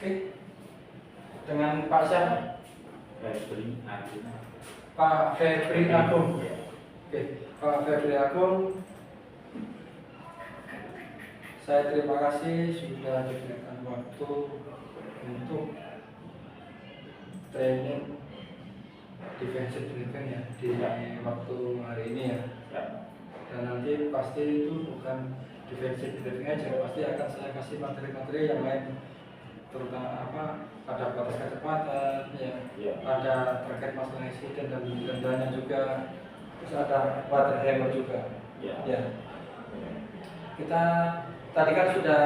Oke, dengan Pak siapa? Febri Agung. Pak Febri Agung. Ya. Oke, Pak Febri Agung, saya terima kasih sudah diberikan waktu untuk training defensive driving ya di waktu hari ini ya. Ya. Dan nanti pasti itu bukan defensive driving aja, pasti akan saya kasih materi-materi yang lain, terutama pada batas kecepatan ya, ada terkait masalah insiden dan dendanya juga, terus ada water hammer juga ya. Kita tadi kan sudah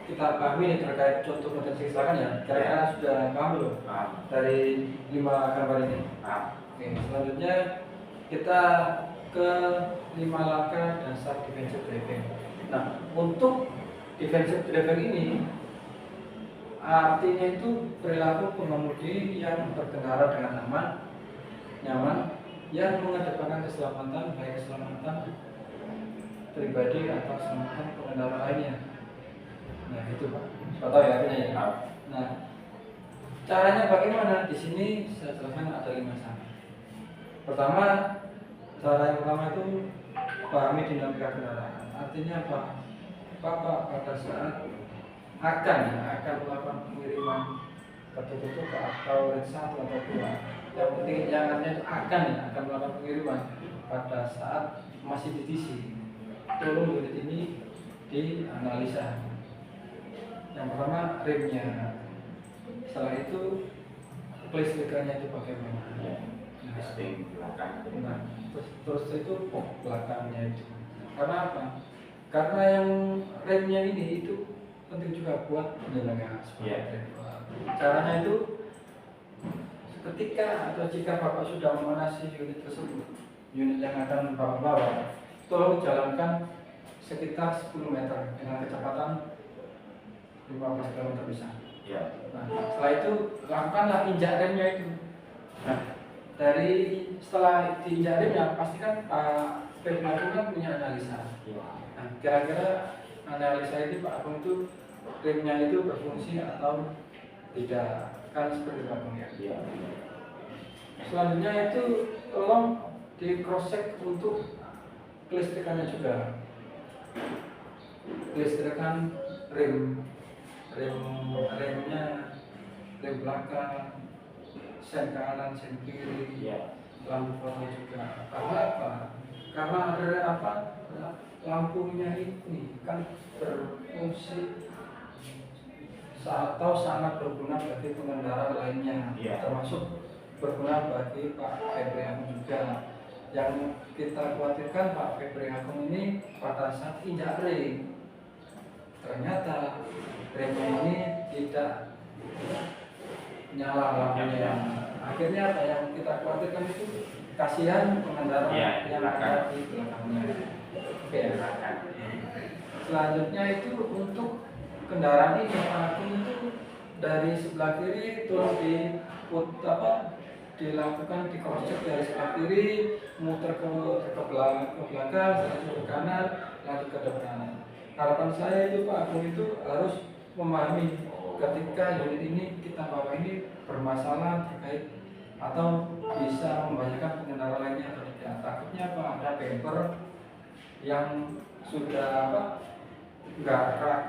kita pahami nih terkait contoh potensi kecelakaan ya, kira-kira sudah paham belum dari 5 gambar ini? Oke, selanjutnya kita ke 5 langkah dasar defensive driving. Nah, untuk defensive driving ini artinya itu perilaku pengemudi yang berkendara dengan aman, nyaman, yang mengedepankan keselamatan, baik keselamatan pribadi atau keselamatan pengendara lainnya. Nah, itu Pak. Pak tahu ya artinya ya. Nah, caranya bagaimana? Di sini saya jelaskan ada 5 cara. Pertama, cara yang pertama itu pahami dinamika kendaraan. Artinya apa? Bapak pada saat akan melakukan pengiriman ke atau ring 1 atau 2. Yang penting yang artinya itu akan melakukan pengiriman pada saat masih di DC. Tolong unit ini dianalisa. Yang pertama remnya, setelah itu kelistrikannya itu bagaimana? Testing belakang. Nah, terus itu belakangnya itu. Karena apa? Karena yang remnya ini itu penting juga buat penyelenggara. Caranya itu ketika atau jika Bapak sudah memanasi unit tersebut, unit yang akan Bapak bawa, tolong jalankan sekitar 10 meter dengan kecepatan 15 km bisa. Nah, setelah itu lakukanlah injak remnya itu. Nah, setelah diinjak remnya, pastikan Pak Febri Agung kan punya analisa. Nah, kira-kira analisa itu Pak Agung itu remnya itu berfungsi atau tidak, kan seperti Pak Agung ya. Selanjutnya itu tolong di cross check untuk kelistrikannya juga. Kelistrikan remnya, rem belakang, sen kanan, sen kiri, lampu foto juga. Karena apa? Karena lampunya ini kan berfungsi atau sangat berguna bagi pengendara lainnya, termasuk berguna bagi Pak Febri Agung juga. Yang kita khawatirkan Pak Febri Agung ini pada saat injak rem, ternyata remnya ini tidak nyala lampunya. Akhirnya apa yang kita khawatirkan itu kasihan pengendara yang ada di belakangnya. Oke. Selanjutnya itu untuk kendaraan ini Pak Agung itu dari sebelah kiri tolong dilakukan di cross check dari sebelah kiri, muter ke belakang, lanjut ke kanan, lanjut ke depan. Harapan saya itu Pak Agung itu harus memahami ketika unit ini kita bawa ini bermasalah terkait atau bisa membahayakan pengendara lainnya atau tidak. Takutnya apa? Ada bumper yang sudah nggak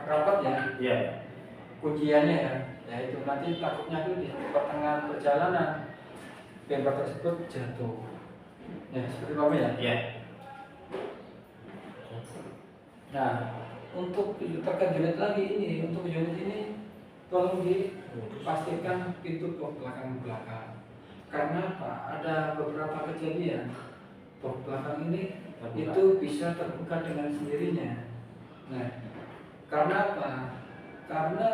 rapat ya, kunciannya ya itu nanti takutnya itu di pertengahan perjalanan bumper tersebut jatuh. Ya seperti apa ya? Nah, untuk terkait unit lagi ini, untuk unit ini tolong dipastikan pintu box belakang. Karena apa? Ada beberapa kejadian box belakang ini itu bisa terbuka dengan sendirinya. Nah, karena apa? Karena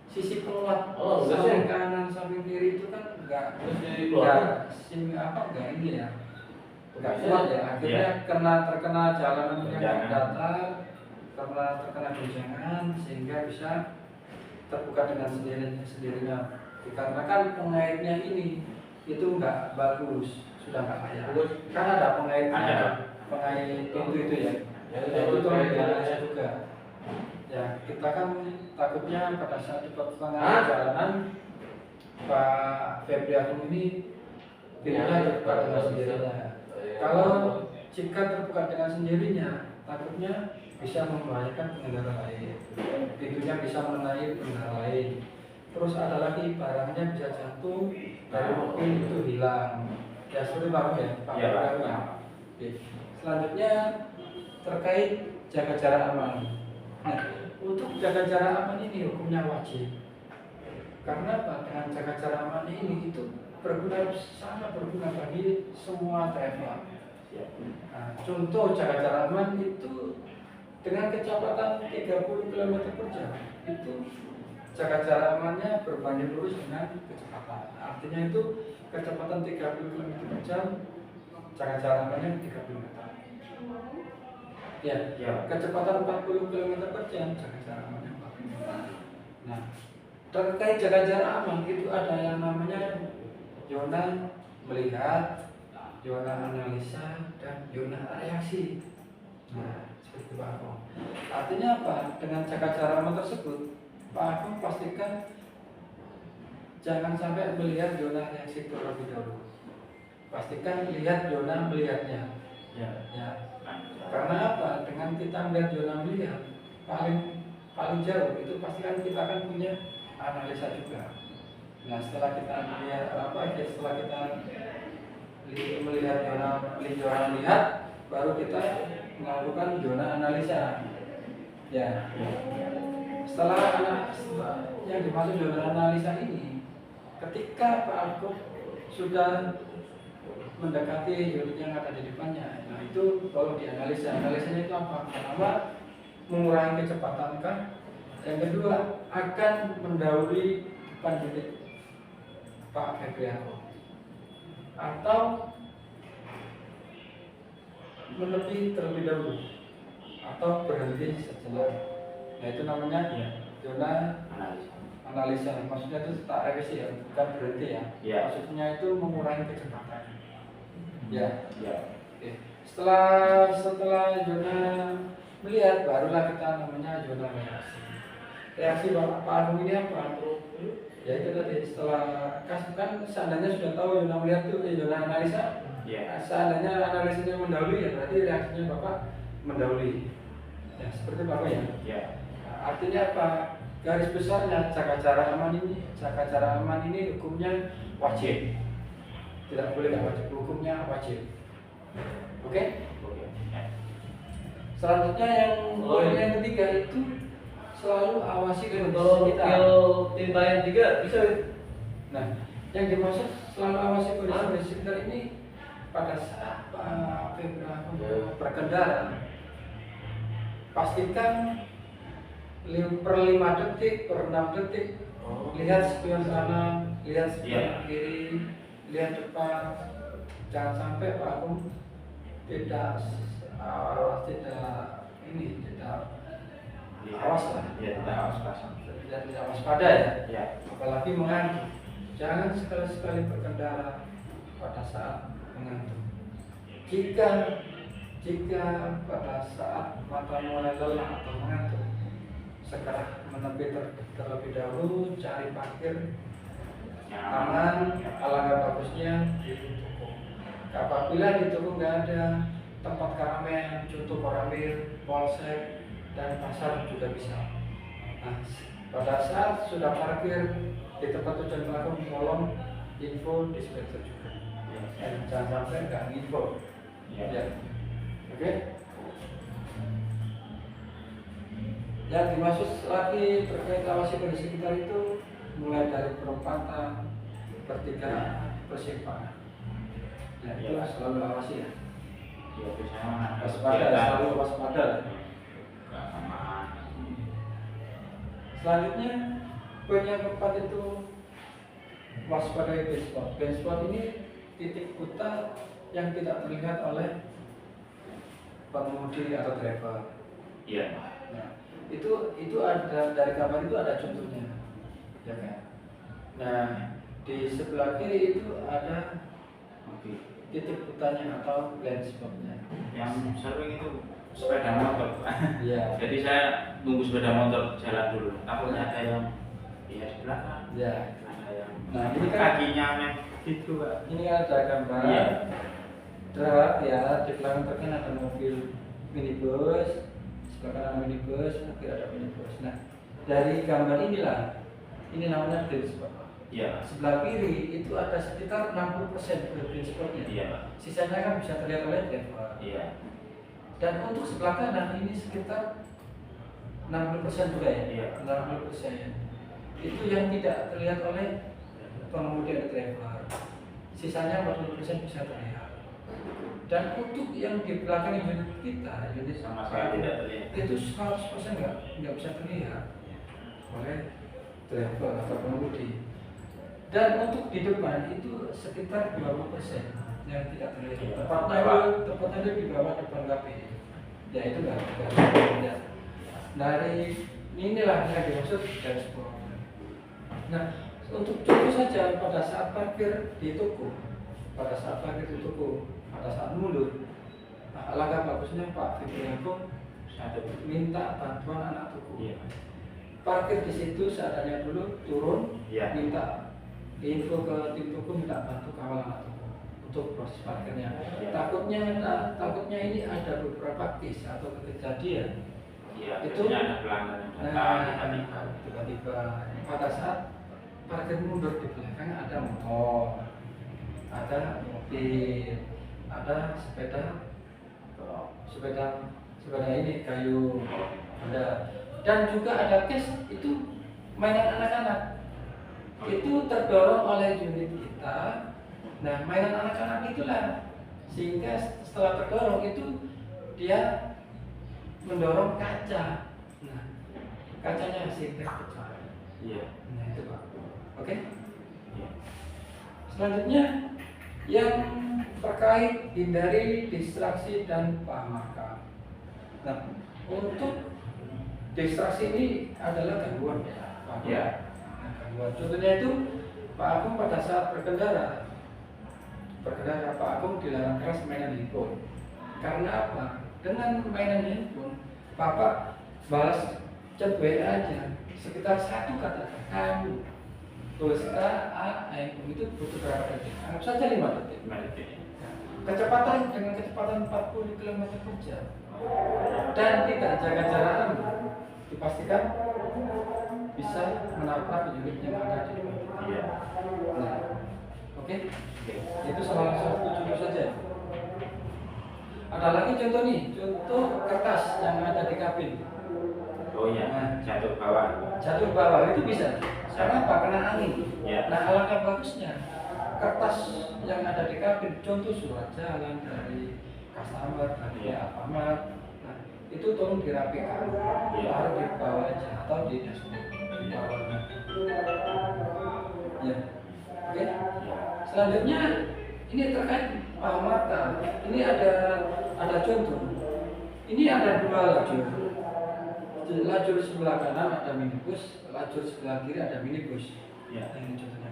sisi penguat samping kanan samping kiri itu kan enggak ini ya. Enggak kuat ya, akhirnya terkena jalanan yang datar, karena terkena goncangan sehingga bisa terbuka dengan sendirinya. Dikarenakan pengaitnya ini itu enggak bagus, sudah enggak layak. Kan ada pengaitnya, pengait pintu itu ya. Itu tolong dianalisa juga. Ya, kita kan takutnya pada saat di pertengahan perjalanan Pak Febri Agung ini pintunya terbuka dengan sendirinya. Kalau jika terbuka dengan sendirinya, takutnya bisa membahayakan pengendara lain. Pintunya bisa mengenai pengendara lain. Terus ada lagi barangnya bisa jatuh dari mobil itu hilang. Ya seperti Pak ya, Pak Ya, Pak. Febri. Oke. Selanjutnya terkait jaga jarak aman. Nah, untuk jaga jarak aman ini hukumnya wajib. Karena apa? Dengan jaga jarak aman ini itu sangat berguna bagi semua driver. Nah, contoh jaga jarak aman itu dengan kecepatan 30 km per jam itu jaga jarak amannya berbanding lurus dengan kecepatan. Artinya itu kecepatan 30 km per jam jaga jarak amannya 3 km. Ya, kecepatan 40 km per jam jaga jarak amannya 4 km. Nah, terkait jaga jarak aman itu ada yang namanya zona melihat, zona analisa, dan zona reaksi. Nah, seperti Pak Agung. Artinya apa? Dengan jaga jarak aman tersebut, Pak Agung pastikan jangan sampai melihat zona reaksi terlebih dahulu. Pastikan lihat zona melihatnya. Ya. Karena apa? Dengan kita melihat zona melihat paling jauh itu pastikan kita akan punya analisa juga. Nah, setelah kita melihat setelah kita melihat zona melihat, baru kita melakukan zona analisa. Ya. Setelah yang dimaksud zona analisa ini, ketika Pak Agung sudah mendekati unit yang ada di depannya, nah itu kalau dianalisa, analisanya itu apa? Pertama, mengurangi kecepatan kan? Yang kedua, akan mendahului depan unit Pak Febri Agung, atau menepi terlebih dahulu, atau berhenti sejenak. Nah itu namanya zona analisa. Maksudnya itu tak revisi ya, bukan berhenti ya. Maksudnya itu mengurangi kecepatan. Ya. Oke. Setelah zona melihat, barulah kita namanya zona reaksi. Reaksi Pak Agung ini apa? Ya itu tadi, setelah kan seandainya sudah tahu zona melihat itu zona analisa. Seandainya analisanya mendahului, ya berarti reaksinya Bapak mendahului. Ya seperti Bapak ya. Nah, artinya apa? Garis besarnya jaga jarak aman ini hukumnya wajib. Tidak boleh nggak wajib, hukumnya wajib. Oke? Selanjutnya yang ketiga itu selalu awasi kondisi kita. Timba yang 3 bisa. Nah, yang dimaksud selalu awasi kondisi sekitar ini pada saat Pak Febri Agung berkendara, pastikan per 5 detik, per 6 detik lihat spion kanan, lihat spion kiri, lihat depan. Jangan sampai Pak Agung tidak waspada ya. Apalagi mengantuk. Jangan sekali-sekali berkendara pada saat mengantuk. Jika pada saat mata mulai lelah atau mengantuk, segera menepi terlebih dahulu, cari parkir aman. Alangkah bagusnya di toko. Apabila di toko nggak ada tempat keramaian, contoh koramil, polsek, dan pasar juga bisa. Nah, pada saat sudah parkir di tempat tujuan pelaku, tolong info dispenser juga. Jangan sampai nggak info. Ya. Oke. Yang dimaksud lagi terkait awasi kondisi sekitar itu mulai dari perempatan, pertigaan, persimpangan. Ya, itu selalu awasi ya. Waspada, selalu waspada. Selanjutnya poin yang keempat itu waspadai blind spot. Blind spot ini titik buta yang tidak terlihat oleh pengemudi atau driver. Nah, itu ada dari gambar itu ada contohnya, ya kan? Nah, di sebelah kiri itu ada titik butanya atau blind spotnya. Yang sering itu sepeda motor. Iya. Jadi saya nunggu sepeda motor jalan dulu. Takutnya ada yang ya di belakang. Iya. Ada yang Nah, ini kan kakinya gitu Pak. ini ada gambar Iya. truk ya, di belakang truknya ada mobil minibus, sebelah kanan minibus, kiri ada minibus. Nah, dari gambar inilah, ini namanya blind spot. Iya. Sebelah kiri itu ada sekitar 60% blind spotnya. Iya Pak. Sisanya kan bisa terlihat oleh driver. Iya. Dan untuk sebelah kanan ini sekitar 60% juga ya. Iya. 60%. Itu yang tidak terlihat oleh pengemudi atau driver. Sisanya 40% bisa terlihat. Dan untuk yang di belakang unit kita, unit Sama sekali tidak terlihat. itu 100% nggak bisa terlihat oleh driver atau pengemudi. Dan untuk di depan itu sekitar 20% yang tidak terlihat. Tepatnya itu di bawah depan KP. Ya itu nggak terlihat. Dari inilah yang dimaksud dashboard. Nah, untuk contoh saja pada saat parkir di toko, pada saat mundur, nah, alangkah bagusnya Pak Fitriagung Satu. minta bantuan anak toko. Iya. Parkir di situ seadanya dulu, turun, Iya. minta info ke tim toko, minta bantu kawal anak toko untuk proses parkirnya. Takutnya ini ada beberapa case atau kejadian. Iya. Itu Biasanya ada pelanggan yang datang tiba-tiba pada saat parkir mundur di belakang ada motor, ada mobil, ada sepeda ini kayu, ada, dan juga ada case itu mainan anak-anak itu terdorong oleh unit kita. Nah, mainan anak-anak itulah sehingga setelah terdorong itu dia mendorong kaca. Nah, kacanya sehingga pecah. Iya. Nah, itu Pak. Oke. Iya. Selanjutnya yang terkait hindari distraksi dan pahamakan. Nah, untuk distraksi ini adalah gangguan ya, Pak. Iya. Nah, gangguan. Contohnya itu Pak Agung pada saat berkendara Pak Agung dilarang keras mainan handphone. Karena apa? Dengan mainan handphone, Bapak balas chat WA aja sekitar satu kata kamu. Tulis itu butuh berapa detik? Anggap saja 5 detik. Dengan kecepatan 40 km per jam dan tidak jaga jarak aman, dipastikan bisa menabrak unit yang ada di depan. Iya. Nah, oke. Itu salah satu contoh saja. Ada lagi contoh nih, contoh kertas yang ada di kabin. Oh iya. Nah, Jatuh bawah. jatuh bawah itu bisa. Karena apa? Kena angin. Ya. Nah, alangkah bagusnya kertas yang ada di kabin, contoh surat jalan dari customer, dari Alfamart. Nah, itu tolong dirapikan, taruh di bawah aja atau di dashboard di bawahnya. Ya, oke. Selanjutnya ini terkait marka. Ini ada contoh. Ini ada 2 lajur. Lajur sebelah kanan ada minibus, lajur sebelah kiri ada minibus. Ya. Ini contohnya.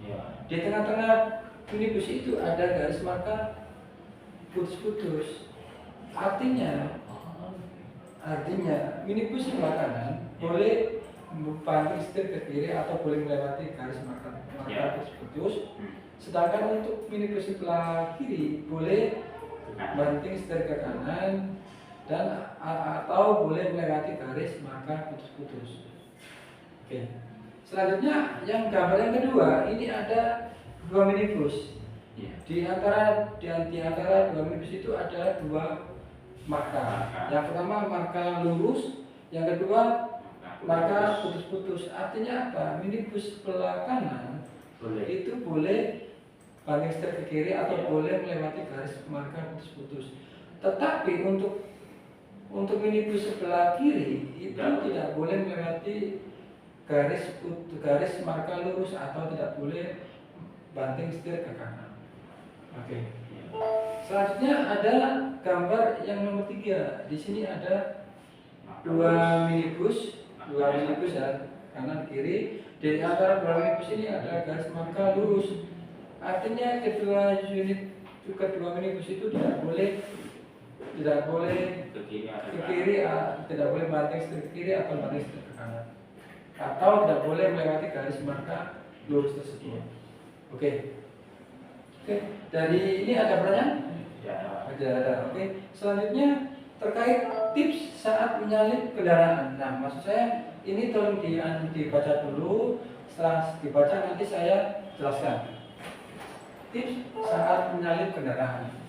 Iya. Di tengah-tengah minibus itu ada garis marka putus-putus. Artinya minibus sebelah kanan boleh banting setir ke kiri atau boleh melewati garis marka putus-putus. Sedangkan untuk minibus sebelah kiri boleh banting setir ke kanan dan atau boleh melewati garis marka putus-putus. Oke. Selanjutnya yang gambar yang kedua, ini ada 2 minibus. Iya. Di antara 2 minibus itu ada 2 marka. Yang pertama marka lurus, yang kedua marka putus-putus. Artinya apa? Minibus sebelah kanan itu boleh banting setir ke kiri atau boleh melewati garis marka putus-putus. Tetapi untuk minibus sebelah kiri itu tidak boleh melewati garis marka lurus atau tidak boleh banting setir ke kanan. Oke. Selanjutnya ada gambar yang nomor 3. Di sini ada 2 minibus ya, kanan kiri. Di antara 2 minibus ini ada garis marka lurus. Artinya kedua minibus itu tidak boleh kiri atau ke ke kiri, tidak boleh banting setir ke kiri atau banting setir ke kanan, atau tidak boleh melewati garis marka lurus tersebut. Oke. Oke, dari ini ada pertanyaan? ya. Ada. Oke. Selanjutnya terkait tips saat menyalip kendaraan. Nah, maksud saya ini tolong dibaca dulu. Setelah dibaca nanti saya jelaskan. Tips saat menyalip kendaraan.